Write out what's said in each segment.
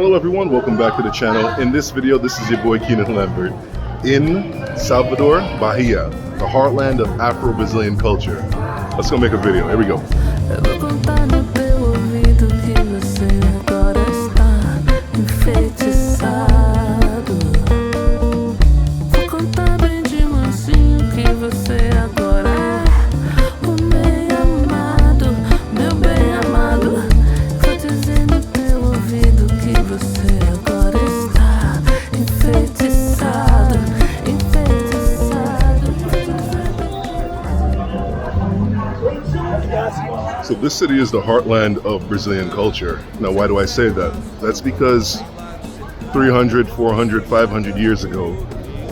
Hello everyone, welcome back to the channel. In this video, this is your boy Keenan Lambert in Salvador, Bahia, the heartland of Afro Brazilian culture. Let's go make a video. Here we go. So this city is the heartland of Brazilian culture. Now, why do I say that? That's because 300, 400, 500 years ago,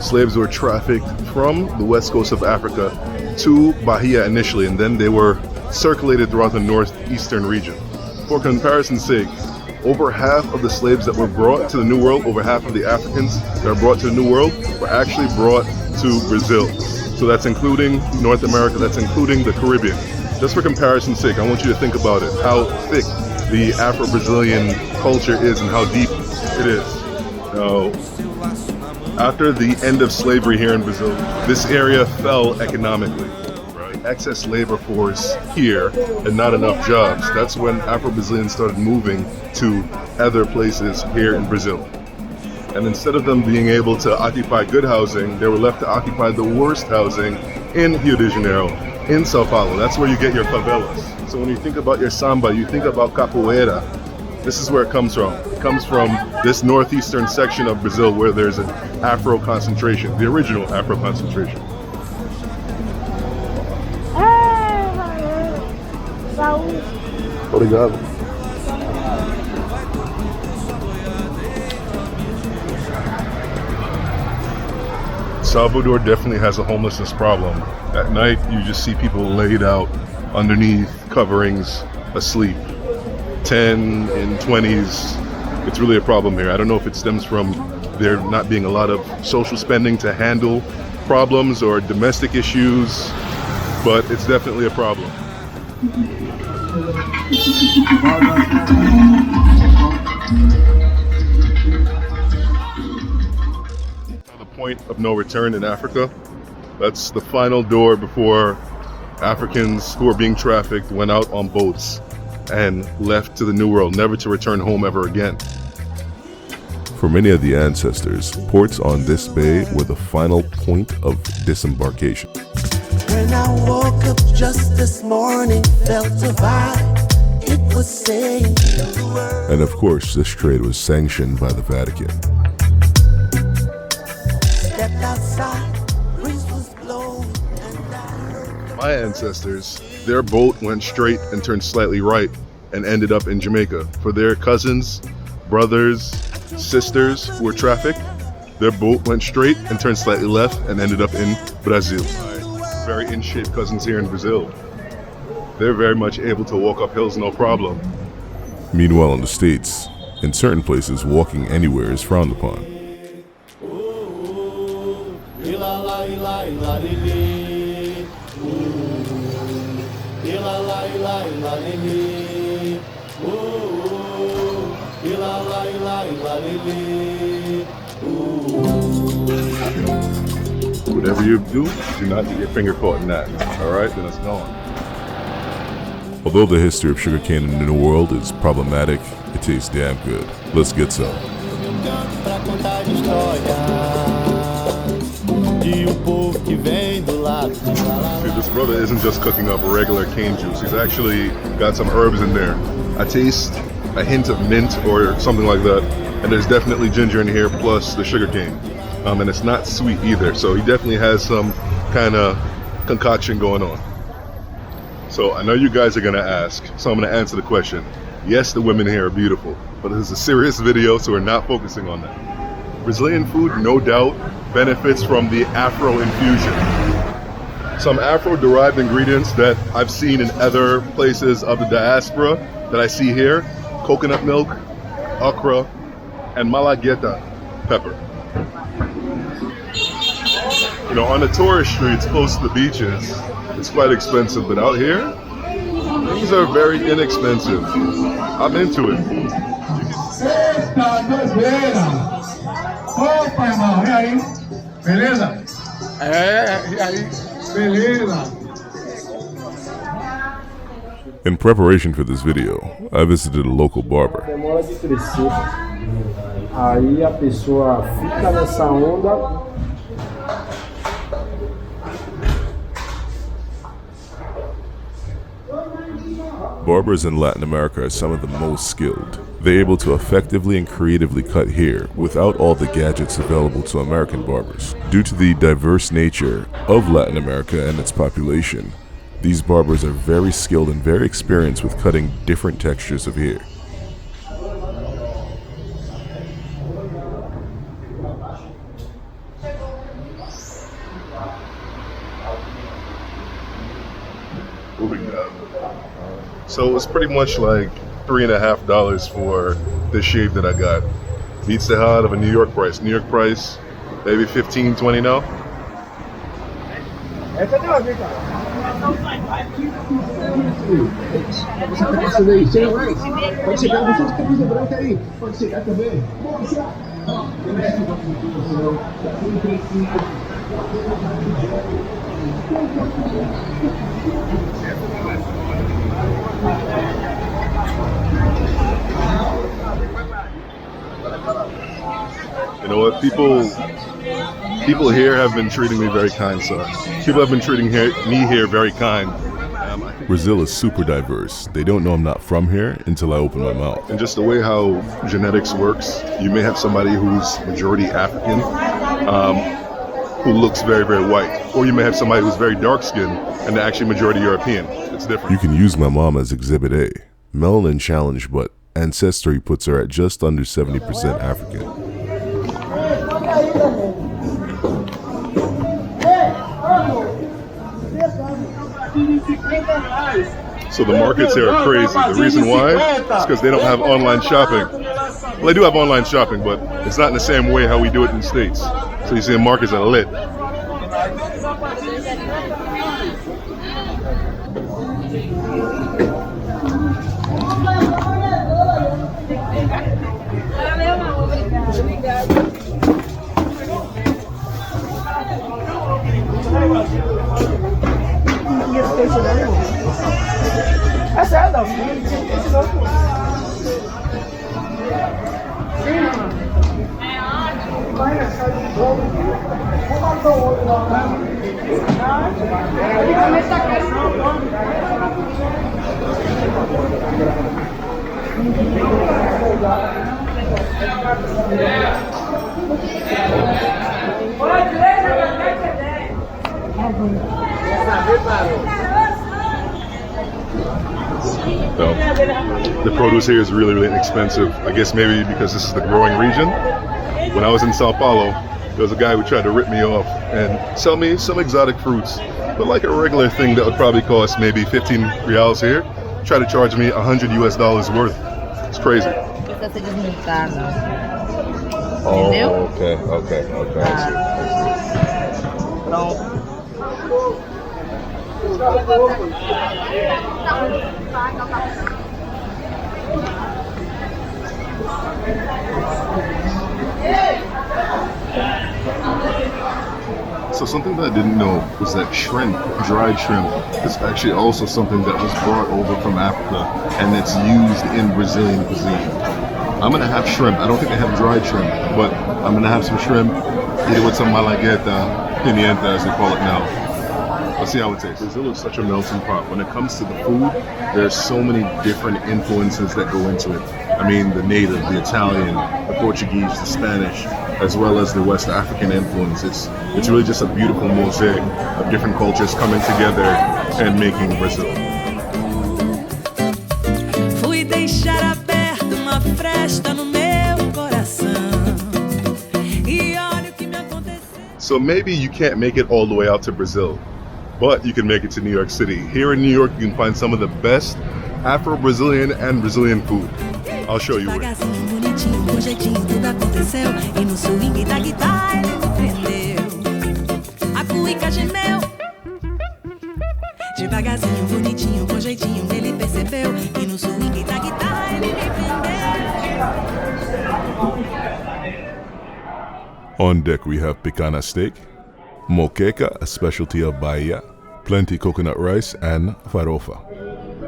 slaves were trafficked from the west coast of Africa to Bahia initially, and then they were circulated throughout the northeastern region. For comparison's sake, over half of the slaves that were brought to the New World, over half of the Africans that are brought to the New World, were actually brought to Brazil. So that's including North America, that's including the Caribbean. Just for comparison's sake, I want you to think about it, how thick the Afro-Brazilian culture is and how deep it is. Now, after the end of slavery here in Brazil, this area fell economically. Excess labor force here and not enough jobs. That's when Afro-Brazilians started moving to other places here in Brazil. And instead of them being able to occupy good housing, they were left to occupy the worst housing in Rio de Janeiro, in Sao Paulo. That's where you get your favelas. So when you think about your samba, you think about capoeira. This is where it comes from. It comes from this northeastern section of Brazil where there's an Afro concentration, the original Afro concentration. Obrigado. Salvador definitely has a homelessness problem. At night, you just see people laid out underneath coverings, asleep. 10 in 20s. It's really a problem here. I don't know if it stems from there not being a lot of social spending to handle problems or domestic issues, but it's definitely a problem. The point of no return in Africa. That's the final door before Africans who are being trafficked went out on boats and left to the New World, never to return home ever again. For many of the ancestors, ports on this bay were the final point of disembarkation. When I woke up just this morning, felt a vibe, it was saying the word. And of course, this trade was sanctioned by the Vatican. Stepped outside, breeze was blowing, and I heard My ancestors, their boat went straight and turned slightly right and ended up in Jamaica. For their cousins, brothers, sisters who were trafficked, their boat went straight and turned slightly left and ended up in Brazil. Very in-shape cousins here in Brazil. They're very much able to walk up hills no problem. Meanwhile, in the States, in certain places, walking anywhere is frowned upon. Whatever you do not get your finger caught in that. All right, then it's gone. Although the history of sugarcane in the New World is problematic, it tastes damn good. Let's get some. See, this brother isn't just cooking up regular cane juice. He's actually got some herbs in there. I taste a hint of mint or something like that. And there's definitely ginger in here, plus the sugarcane. And it's not sweet either. So he definitely has some kind of concoction going on. So I know you guys are gonna ask, so I'm gonna answer the question. Yes, the women here are beautiful, but this is a serious video, so we're not focusing on that. Brazilian food, no doubt, benefits from the Afro infusion. Some Afro-derived ingredients that I've seen in other places of the diaspora that I see here: coconut milk, okra, and malagueta pepper. You know, on the tourist streets close to the beaches, it's quite expensive, but out here, things are very inexpensive. I'm into it. Opa, irmão, e aí? Beleza? E aí? Beleza. In preparation for this video, I visited a local barber. Demora de crescer. Aí a pessoa fica nessa onda. Barbers in Latin America are some of the most skilled. They're able to effectively and creatively cut hair without all the gadgets available to American barbers. Due to the diverse nature of Latin America and its population, these barbers are very skilled and very experienced with cutting different textures of hair. So it's pretty much like $3.50 for the shave that I got. Beats the hell out of a New York price. New York price, maybe 15, 20 now. You know what? People here have been treating me very kind, sir. People have been treating me here very kind. Brazil is super diverse. They don't know I'm not from here until I open my mouth. And just the way how genetics works, you may have somebody who's majority African, who looks very, very white. Or you may have somebody who's very dark-skinned and they're actually majority European. It's different. You can use my mom as Exhibit A. Melanin challenge, but ancestry puts her at just under 70% African. So the markets here are crazy. The reason why is because they don't have online shopping. Well, they do have online shopping, but it's not in the same way how we do it in the States. So you see the markets are lit. So, the produce here is really, really inexpensive. I guess maybe because this is the growing region. When I was in Sao Paulo, there was a guy who tried to rip me off and sell me some exotic fruits. But like a regular thing that would probably cost maybe 15 reals here, try to charge me $100 US worth. It's crazy. Oh, okay. So something that I didn't know was that shrimp, dried shrimp, is actually also something that was brought over from Africa and it's used in Brazilian cuisine. I'm gonna have shrimp. I don't think they have dried shrimp, but I'm gonna have some shrimp, eat it with some malagueta, pimienta as they call it now. Let's see how it tastes. Brazil is such a melting pot. When it comes to the food, there's so many different influences that go into it. I mean, the native, the Italian, the Portuguese, the Spanish, as well as the West African influence. It's really just a beautiful mosaic of different cultures coming together and making Brazil. Fui deixar aberta uma fresta no meu coração. E olha o que me aconteceu. So maybe you can't make it all the way out to Brazil, but you can make it to New York City. Here in New York, you can find some of the best Afro Brazilian and Brazilian food. I'll show you where. Devagarzinho, bonitinho, com jeitinho, tudo aconteceu. E no swing da guitarra ele me prendeu. A cuíca gemeu. Devagarzinho, bonitinho, com jeitinho, ele percebeu. E no swing da guitarra ele me prendeu. On deck we have picana steak, moqueca, a specialty of Bahia, plenty coconut rice, and farofa.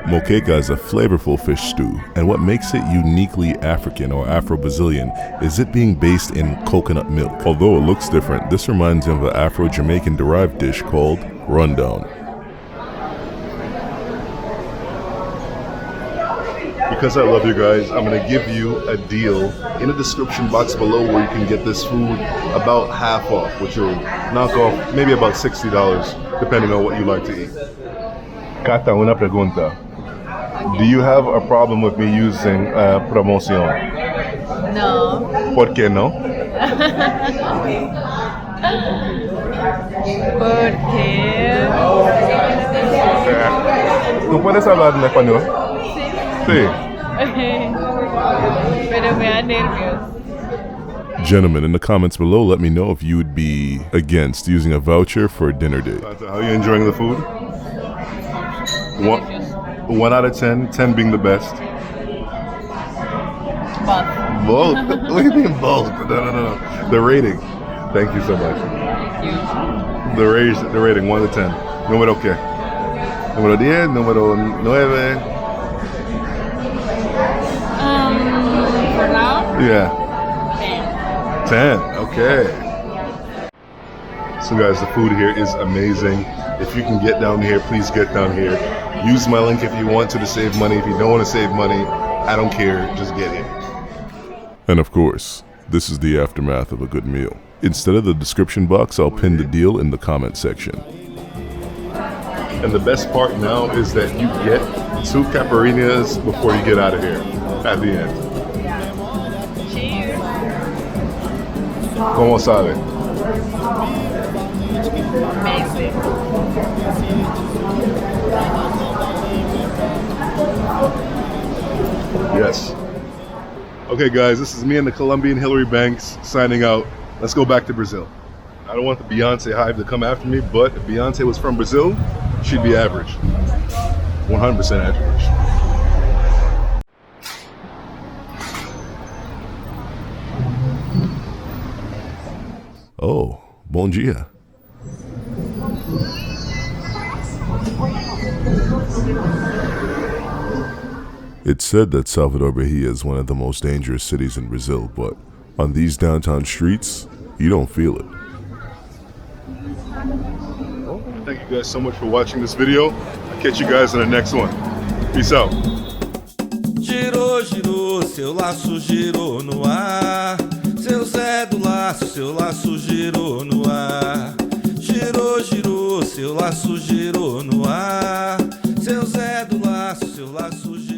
Moqueca is a flavorful fish stew, and what makes it uniquely African or Afro Brazilian is it being based in coconut milk. Although it looks different, this reminds me of an Afro Jamaican derived dish called rundown. Because I love you guys, I'm going to give you a deal in the description box below where you can get this food about half off, which will knock off maybe about $60, depending on what you like to eat. Kata, una pregunta. Do you have a problem with me using promoción? No. ¿Por qué no? Porque... ¿Tú puedes hablar en español? Sí. Pero me da nervios. Gentlemen, in the comments below, let me know if you would be against using a voucher for a dinner date. How are you enjoying the food? 1 out of 10, 10 being the best. Both. Both? What do you mean both? No. The rating. Thank you so much. Thank you. The rating, 1 to 10. Número qué? Número 10, número 9. For now? Yeah. 10. 10, okay. So guys, the food here is amazing. If you can get down here, please get down here. Use my link if you want to save money. If you don't want to save money, I don't care, just get here. And of course, this is the aftermath of a good meal. Instead of the description box, I'll pin the deal in the comment section. And the best part now is that you get 2 caipirinhas before you get out of here at the end. Cheers. ¿Cómo sabe? Amazing. Yes. Okay guys, this is me and the Colombian Hillary Banks signing out. Let's go back to Brazil. I don't want the Beyonce hype to come after me, but if Beyonce was from Brazil, she'd be average. 100% average. Oh, bom dia. It's said that Salvador, Bahia is one of the most dangerous cities in Brazil, but on these downtown streets, you don't feel it. Thank you guys so much for watching this video. I'll catch you guys in the next one. Peace out. Girou, girou, seu laço girou no ar. Seu Zé do laço, seu laço girou no ar. Girou, girou, seu laço girou no ar. Seu Zé do laço, seu laço girou.